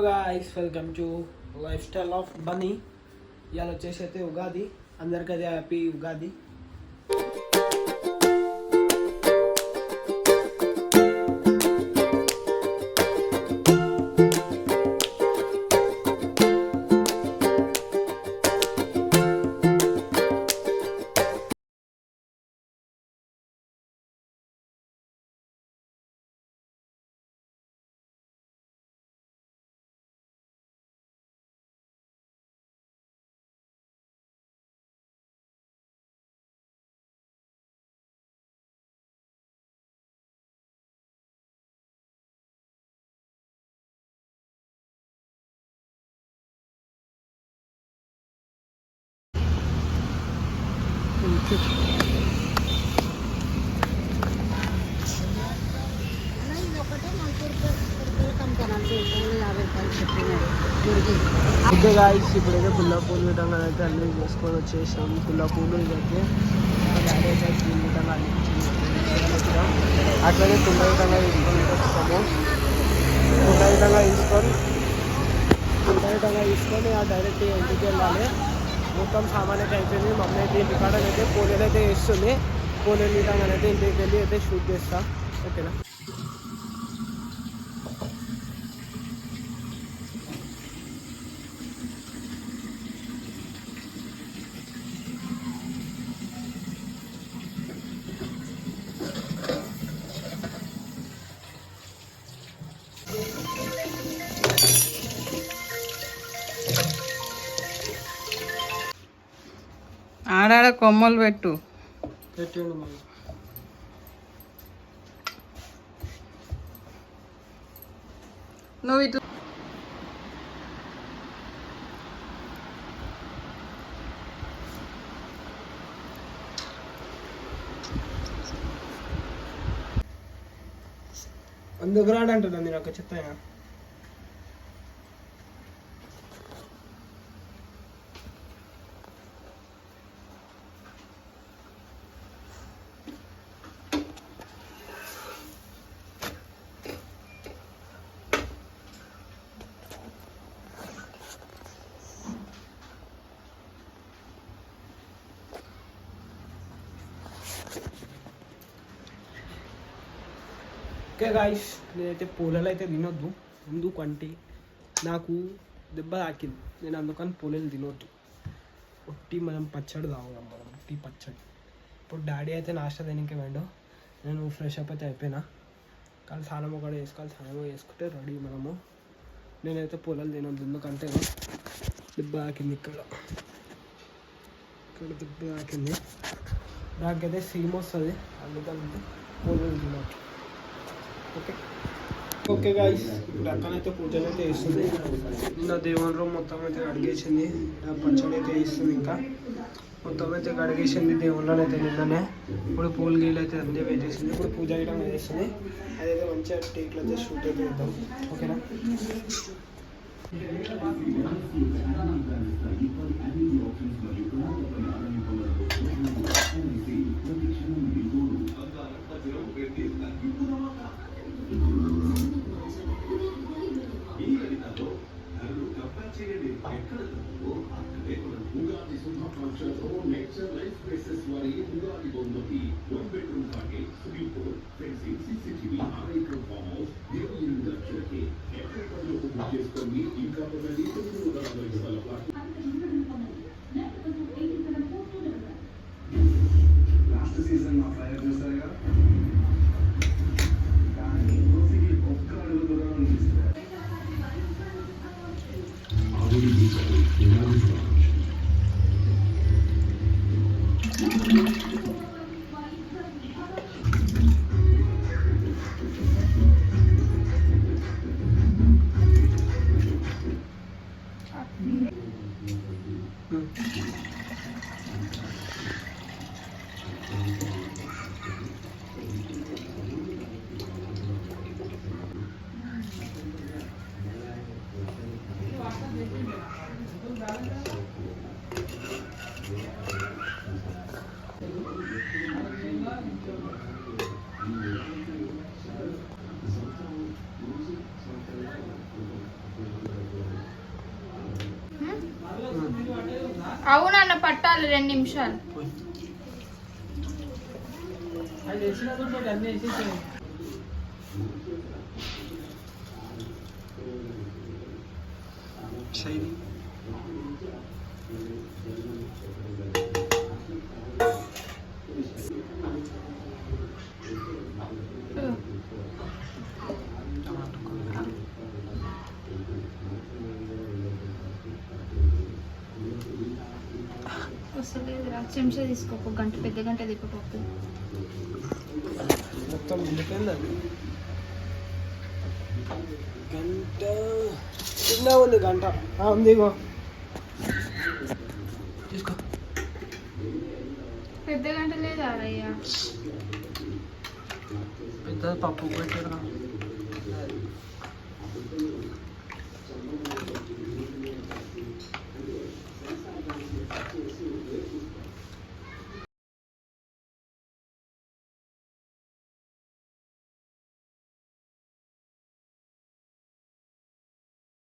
Guys welcome to lifestyle of Bunny ఇవాళ వచ్చేసి అయితే ఉగాది అందరికీ హ్యాపీ ఉగాది. ఓకే గాయ్స్, ఇప్పుడైతే గుల్ల పూలు విధంగా అయితే అన్నీ చేసుకొని వచ్చేసాం. గుల్ల పూలు ఇదైతే విధంగా అట్లనే కుండ విధంగా తీసుకొని వస్తాము. కుండ విధంగా తీసుకొని ఆ డైరెక్ట్ ఇంటికి వెళ్ళాలి. మొత్తం సామాన్ అయితే అయిపోయింది. మమ్మీ అయితే ఇంటి కాడ అయితే పోలేలు అయితే వేస్తుంది. పోలేలు విధంగా అయితే ఇంటికి వెళ్ళి అయితే షూట్ చేస్తా. ఓకేనా? ఆడాడ కొమ్మలు పెట్టు. నువ్వు ఇట్లా అందుకు రాడంటున్నా నేను ఒక చెప్తాయా. ఓకే గాయ్స్, నేనైతే పూలలో అయితే తినొద్దు. ఎందుకంటే నాకు దెబ్బ తాకింది. నేను అందుకని పూలలు తినొద్దు. ఒట్టి మనం పచ్చడి తాగుదాం. మనం ఒట్టి పచ్చడి. ఇప్పుడు డాడీ అయితే నాష్టా తినకే వేయండు. నేను ఫ్రెష్ అప్ అయితే అయిపోయినా. కానీ స్నానం ఒకటి వేసుకోవాలి. స్నానం వేసుకుంటే రెడీ మనము. నేనైతే పూలలు తినొద్దు. ఎందుకంటే దెబ్బ తాకింది. ఇక్కడ దెబ్బ తాకింది. నాకైతే సీమ్ వస్తుంది. అందుకని పూలలు తినొద్దు. ఓకే ఓకే గాయ్స్, ఇప్పుడు అక్కనైతే పూజలు అయితే వేస్తుంది. ఇంకా దేవుని రూమ్ మొత్తం అయితే కడిగేసింది. పచ్చడి అయితే వేస్తుంది. ఇంకా మొత్తం అయితే కడిగేసింది దేవుళ్ళని అయితే నిన్ననే. ఇప్పుడు పూలు గీళ్ళు అయితే అన్నీ పెట్టేసింది. ఇప్పుడు పూజ చేయడం వేస్తుంది. అదైతే మంచిగా టేక్లో అయితే షూట్ అయితే వేద్దాం. ఓకేనా? లాస్ట్ సీజన్ మా ఫైర్ చూస్తారు కదా, అవునన్న పట్టాలి 2 నిమిషాలు. అది వేసినప్పుడు అన్నీ వేసేసాయి. శైలి వస్తలేదురా, చెంచా తీసుకో, ఒక గంట, పెద్ద గంట దిప్పపోతుంది. మొత్తం ఉండిపోయింది అది. గంట చిన్న ఉంది గంట ఉంది ఇగో తీసుకో. పెద్ద గంట లేదా అయ్యా? పెద్ద పప్పు పెట్టారు.